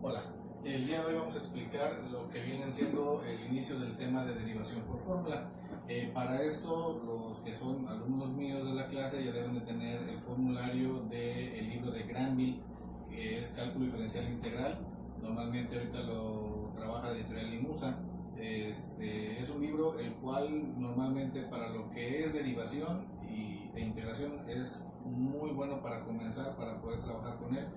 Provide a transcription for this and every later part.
Hola, el día de hoy vamos a explicar lo que viene siendo el inicio del tema de derivación por fórmula. Para esto, los que son alumnos míos de la clase ya deben de tener el formulario del libro de Granville, que es Cálculo Diferencial Integral. Normalmente ahorita lo trabaja la editorial Limusa. Es un libro el cual normalmente para lo que es derivación e integración es muy bueno para comenzar, para poder trabajar con él.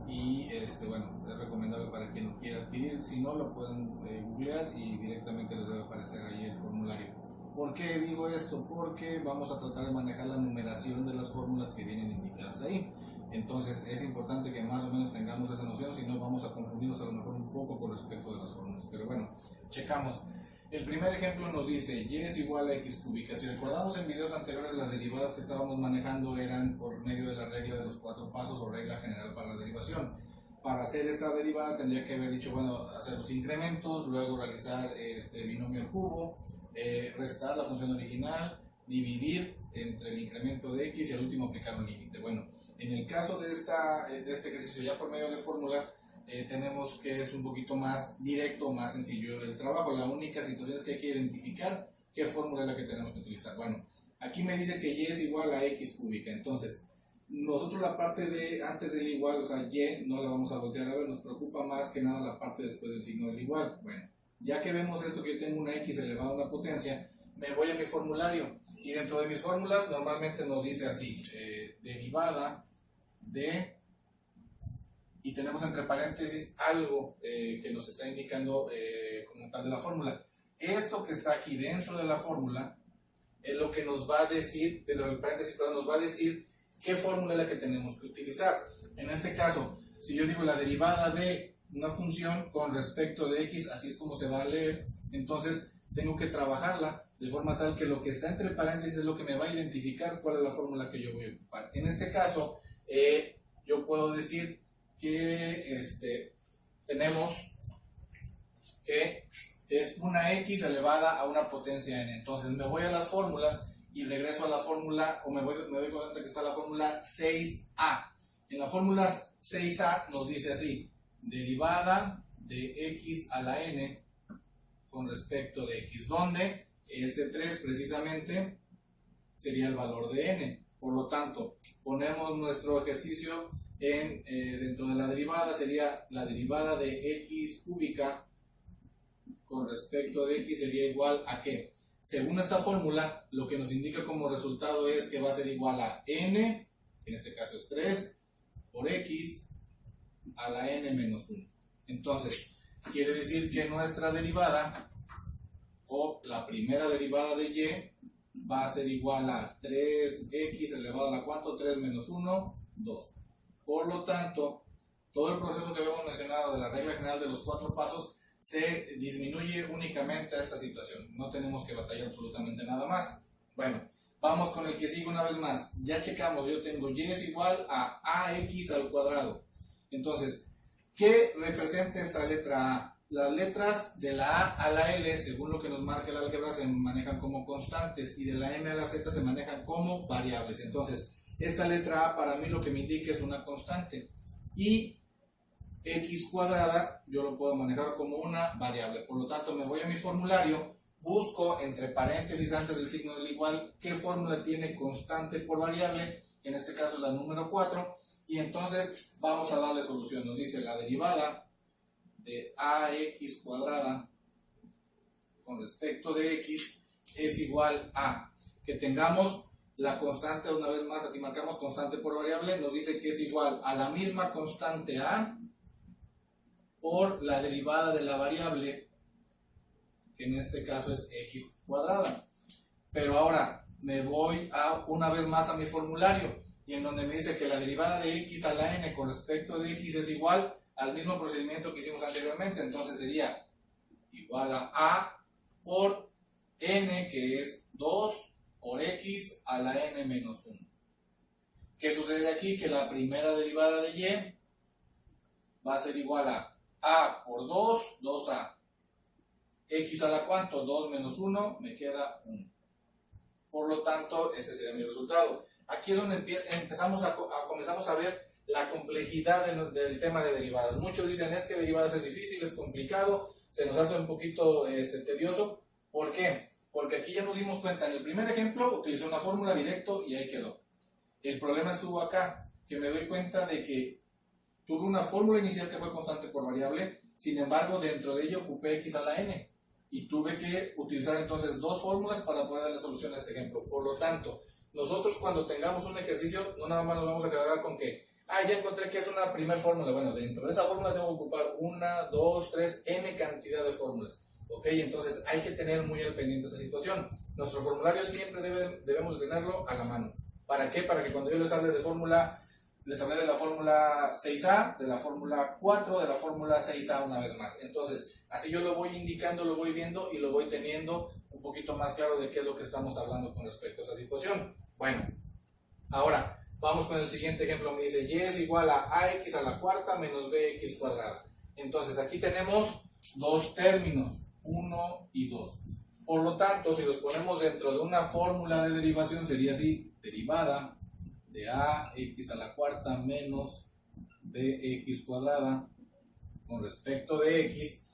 Y bueno, es recomendable para quien lo quiera adquirir. Si no, lo pueden googlear y directamente les debe aparecer ahí el formulario. ¿Por qué digo esto? Porque vamos a tratar de manejar la numeración de las fórmulas que vienen indicadas ahí. Entonces es importante que más o menos tengamos esa noción, si no vamos a confundirnos a lo mejor un poco con respecto de las fórmulas. Pero bueno, checamos. El primer ejemplo nos dice y es igual a x cúbica. Si recordamos en videos anteriores, las derivadas que estábamos manejando eran por medio de la regla de los 4 pasos o regla general para la derivación. Para hacer esta derivada tendría que haber dicho, bueno, hacer los incrementos, luego realizar binomio al cubo, restar la función original, dividir entre el incremento de x y al último aplicar un límite. Bueno, en el caso de este ejercicio ya por medio de fórmulas, tenemos que es un poquito más directo, más sencillo el trabajo. La única situación es que hay que identificar qué fórmula es la que tenemos que utilizar. Bueno, aquí me dice que y es igual a x cúbica. Entonces, nosotros la parte de antes del igual, o sea, y, no la vamos a voltear a ver. Nos preocupa más que nada la parte después del signo del igual. Bueno, ya que vemos esto, que yo tengo una x elevada a una potencia, me voy a mi formulario. Y dentro de mis fórmulas, normalmente nos dice así, derivada de... y tenemos entre paréntesis algo que nos está indicando como tal de la fórmula. Esto que está aquí dentro de la fórmula es lo que nos va a decir, dentro del paréntesis, pero nos va a decir qué fórmula es la que tenemos que utilizar. En este caso, si yo digo la derivada de una función con respecto de x, así es como se va a leer, entonces tengo que trabajarla de forma tal que lo que está entre paréntesis es lo que me va a identificar cuál es la fórmula que yo voy a ocupar. En este caso, yo puedo decir que tenemos que es una x elevada a una potencia n. Entonces me voy a las fórmulas y regreso a la fórmula, o me doy cuenta que está la fórmula 6a. En la fórmula 6a nos dice así, derivada de x a la n con respecto de x, donde este 3 precisamente sería el valor de n. Por lo tanto, ponemos nuestro ejercicio dentro de la derivada, sería la derivada de x cúbica con respecto de x sería igual a ¿qué? Según esta fórmula, lo que nos indica como resultado es que va a ser igual a n, en este caso es 3, por x a la n menos 1. Entonces, quiere decir que nuestra derivada, o la primera derivada de y, va a ser igual a 3x elevado a la ¿cuánto? 3 menos 1, 2. Por lo tanto, todo el proceso que habíamos mencionado de la regla general de los 4 pasos se disminuye únicamente a esta situación. No tenemos que batallar absolutamente nada más. Bueno, vamos con el que sigue una vez más. Ya checamos, yo tengo y es igual a ax al cuadrado. Entonces, ¿qué representa esta letra a? Las letras de la a a la l, según lo que nos marca el álgebra, se manejan como constantes y de la m a la z se manejan como variables. Entonces, esta letra a para mí lo que me indica es una constante y x cuadrada yo lo puedo manejar como una variable. Por lo tanto, me voy a mi formulario, busco entre paréntesis antes del signo del igual qué fórmula tiene constante por variable, en este caso es la número 4, y entonces vamos a darle solución. Nos dice la derivada de ax cuadrada con respecto de x es igual a que tengamos la constante, una vez más aquí marcamos constante por variable, nos dice que es igual a la misma constante a por la derivada de la variable, que en este caso es x cuadrada. Pero ahora me voy una vez más a mi formulario, y en donde me dice que la derivada de x a la n con respecto de x es igual al mismo procedimiento que hicimos anteriormente. Entonces sería igual a por n, que es 2 por x a la n menos 1. ¿Qué sucede aquí? Que la primera derivada de y va a ser igual a por 2, 2a. X a la ¿cuánto? 2 menos 1, me queda 1. Por lo tanto, este sería mi resultado. Aquí es donde comenzamos a ver la complejidad del tema de derivadas. Muchos dicen es que derivadas es difícil, es complicado, se nos hace un poquito tedioso. ¿Por qué? Porque aquí ya nos dimos cuenta, en el primer ejemplo utilicé una fórmula directo y ahí quedó. El problema estuvo acá, que me doy cuenta de que tuve una fórmula inicial que fue constante por variable, sin embargo dentro de ello ocupé x a la n y tuve que utilizar entonces dos fórmulas para poder dar la solución a este ejemplo. Por lo tanto, nosotros cuando tengamos un ejercicio no nada más nos vamos a quedar con que ya encontré que es una primera fórmula. Bueno, dentro de esa fórmula tengo que ocupar una, dos, tres, n cantidad de fórmulas. Ok, entonces hay que tener muy al pendiente esa situación. Nuestro formulario siempre debemos tenerlo a la mano. ¿Para qué? Para que cuando yo les hable de fórmula, les hablé de la fórmula 6A, de la fórmula 4, de la fórmula 6A una vez más. Entonces, así yo lo voy indicando, lo voy viendo y lo voy teniendo un poquito más claro de qué es lo que estamos hablando con respecto a esa situación. Bueno, ahora vamos con el siguiente ejemplo. Me dice y es igual a ax a la cuarta menos bx cuadrada. Entonces, aquí tenemos dos términos, 1 y 2. Por lo tanto, si los ponemos dentro de una fórmula de derivación, sería así: derivada de ax a la cuarta menos bx cuadrada con respecto de x,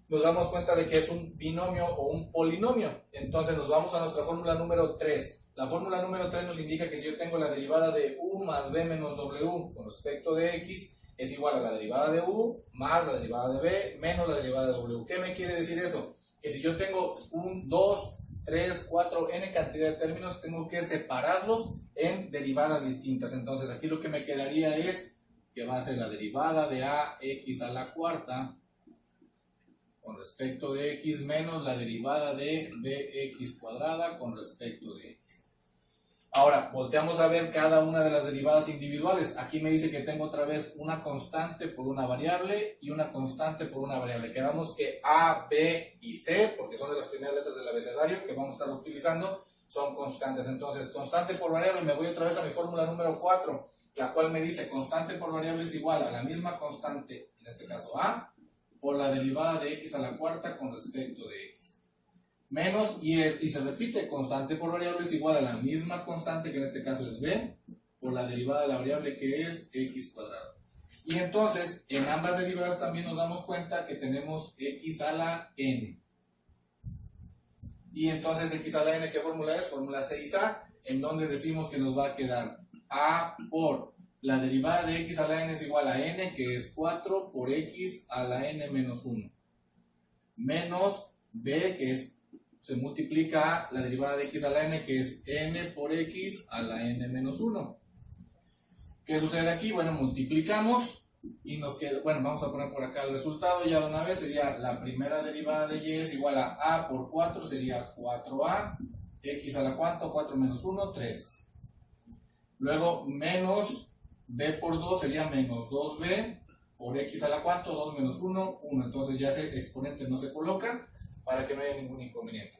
nos damos cuenta de que es un binomio o un polinomio. Entonces nos vamos a nuestra fórmula número 3. La fórmula número 3 nos indica que si yo tengo la derivada de u más b menos w con respecto de x, es igual a la derivada de u más la derivada de b menos la derivada de w. ¿Qué me quiere decir eso? Que si yo tengo 2, 3, 4, n cantidad de términos, tengo que separarlos en derivadas distintas. Entonces aquí lo que me quedaría es que va a ser la derivada de ax a la cuarta con respecto de x menos la derivada de bx cuadrada con respecto de x. Ahora, volteamos a ver cada una de las derivadas individuales. Aquí me dice que tengo otra vez una constante por una variable y una constante por una variable. Quedamos que A, B y C, porque son de las primeras letras del abecedario que vamos a estar utilizando, son constantes. Entonces, constante por variable, me voy otra vez a mi fórmula número 4, la cual me dice constante por variable es igual a la misma constante, en este caso A, por la derivada de x a la cuarta con respecto de x. Menos, y se repite, constante por variable es igual a la misma constante, que en este caso es b, por la derivada de la variable que es x cuadrado. Y entonces, en ambas derivadas también nos damos cuenta que tenemos x a la n. Y entonces, x a la n, ¿qué fórmula es? Fórmula 6a, en donde decimos que nos va a quedar a por la derivada de x a la n es igual a n, que es 4 por x a la n menos 1. Menos b, que es se multiplica la derivada de x a la n, que es n por x a la n menos 1. ¿Qué sucede aquí? Bueno, multiplicamos y nos queda, bueno, vamos a poner por acá el resultado ya de una vez. Sería la primera derivada de y es igual a por 4, sería 4a, x a la cuarta, 4 menos 1, 3. Luego menos b por 2 sería menos 2b por x a la cuarta, 2 menos 1, 1. Entonces ya ese exponente no se coloca para que no haya ningún inconveniente.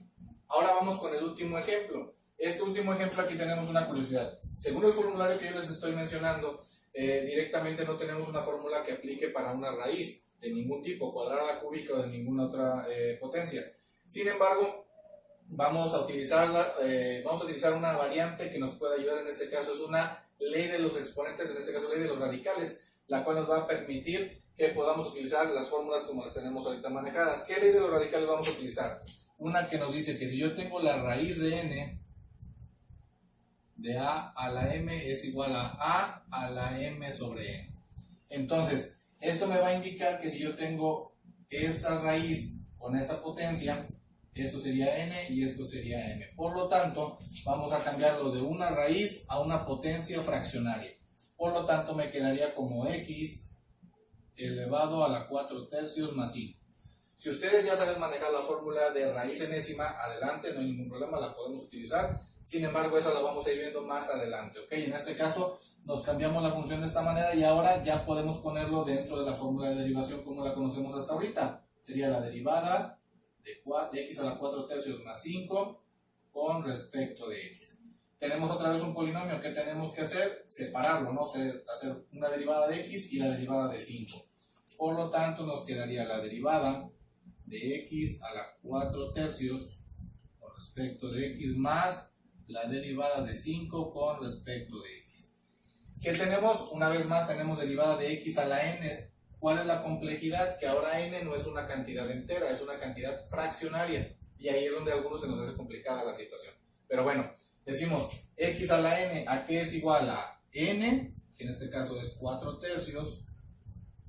Ahora vamos con el último ejemplo. Este último ejemplo, aquí tenemos una curiosidad. Según el formulario que yo les estoy mencionando, directamente no tenemos una fórmula que aplique para una raíz de ningún tipo, cuadrada, cúbica o de ninguna otra potencia. Sin embargo, vamos a utilizar una variante que nos puede ayudar. En este caso es una ley de los exponentes, en este caso ley de los radicales, la cual nos va a permitir que podamos utilizar las fórmulas como las tenemos ahorita manejadas. ¿Qué ley de los radicales vamos a utilizar? Una que nos dice que si yo tengo la raíz de n de a la m es igual a la m sobre n. Entonces, esto me va a indicar que si yo tengo esta raíz con esta potencia, esto sería n y esto sería m. Por lo tanto, vamos a cambiarlo de una raíz a una potencia fraccionaria. Por lo tanto, me quedaría como x elevado a la 4 tercios más 5. Si ustedes ya saben manejar la fórmula de raíz enésima, adelante, no hay ningún problema, la podemos utilizar. Sin embargo, eso la vamos a ir viendo más adelante. ¿Ok? En este caso, nos cambiamos la función de esta manera y ahora ya podemos ponerlo dentro de la fórmula de derivación como la conocemos hasta ahorita. Sería la derivada de x a la 4 tercios más 5 con respecto de x. Tenemos otra vez un polinomio. ¿Qué tenemos que hacer? Separarlo, ¿no? Hacer una derivada de x y la derivada de 5. Por lo tanto, nos quedaría la derivada de x a la 4 tercios con respecto de x más la derivada de 5 con respecto de x. ¿Qué tenemos? Una vez más tenemos derivada de x a la n. ¿Cuál es la complejidad? Que ahora n no es una cantidad entera, es una cantidad fraccionaria. Y ahí es donde a algunos se nos hace complicada la situación. Pero bueno, decimos x a la n, ¿a qué es igual? A n, que en este caso es 4 tercios,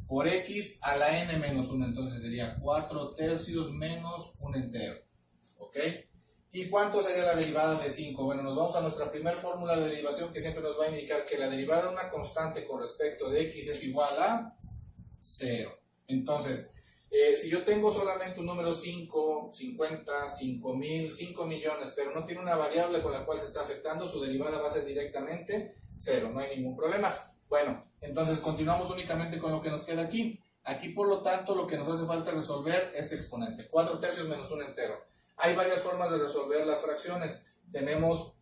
por x a la n menos 1. Entonces sería 4 tercios menos un entero. ¿Ok? ¿Y cuánto sería la derivada de 5? Bueno, nos vamos a nuestra primera fórmula de derivación que siempre nos va a indicar que la derivada de una constante con respecto de x es igual a 0. Entonces, si yo tengo solamente un número 5, 50, 5000, 5 millones, pero no tiene una variable con la cual se está afectando, su derivada va a ser directamente 0, no hay ningún problema. Bueno, entonces continuamos únicamente con lo que nos queda aquí. Aquí, por lo tanto, lo que nos hace falta resolver este exponente, 4 tercios menos un entero. Hay varias formas de resolver las fracciones. Tenemos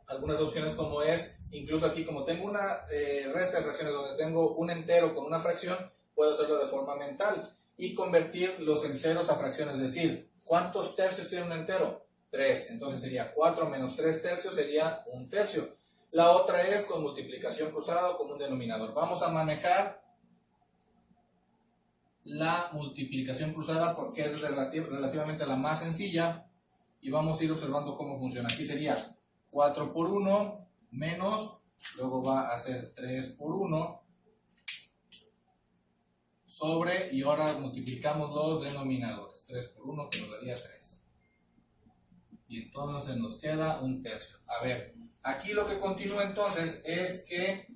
algunas opciones como es, incluso aquí como tengo una resta de fracciones donde tengo un entero con una fracción, puedo hacerlo de forma mental y convertir los enteros a fracciones. Es decir, ¿cuántos tercios tiene un entero? 3. Entonces sería 4 menos 3 tercios sería 1 tercio. La otra es con multiplicación cruzada o con un denominador. Vamos a manejar la multiplicación cruzada porque es relativamente la más sencilla y vamos a ir observando cómo funciona. Aquí sería 4 por 1 menos, luego va a ser 3 por 1 sobre, y ahora multiplicamos los denominadores, 3 por 1 que nos daría 3 y entonces nos queda 1 tercio. A ver, aquí lo que continúa entonces es que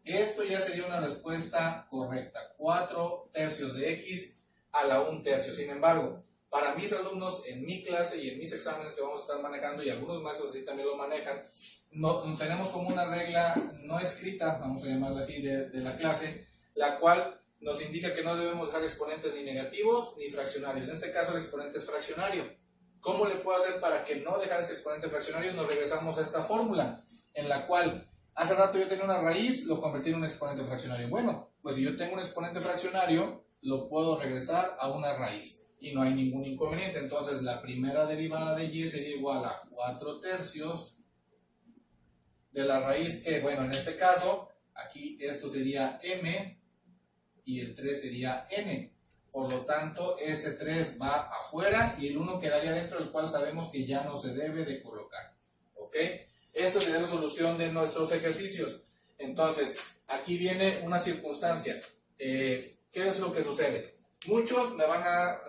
esto ya sería una respuesta correcta, 4 tercios de x a la 1 tercio. Sin embargo, para mis alumnos en mi clase y en mis exámenes que vamos a estar manejando, y algunos maestros así también lo manejan, tenemos como una regla no escrita, vamos a llamarla así, de la clase, la cual nos indica que no debemos dejar exponentes ni negativos ni fraccionarios. En este caso el exponente es fraccionario. ¿Cómo le puedo hacer para que no dejar este exponente fraccionario? Nos regresamos a esta fórmula, en la cual hace rato yo tenía una raíz, lo convertí en un exponente fraccionario. Bueno, pues si yo tengo un exponente fraccionario, lo puedo regresar a una raíz y no hay ningún inconveniente. Entonces la primera derivada de y sería igual a 4 tercios de la raíz que, bueno, en este caso, aquí esto sería m y el 3 sería n. Por lo tanto, este 3 va afuera y el 1 quedaría dentro, del cual sabemos que ya no se debe de colocar. ¿Ok? Esto sería la solución de nuestros ejercicios. Entonces, aquí viene una circunstancia. ¿Qué es lo que sucede? Muchos me van a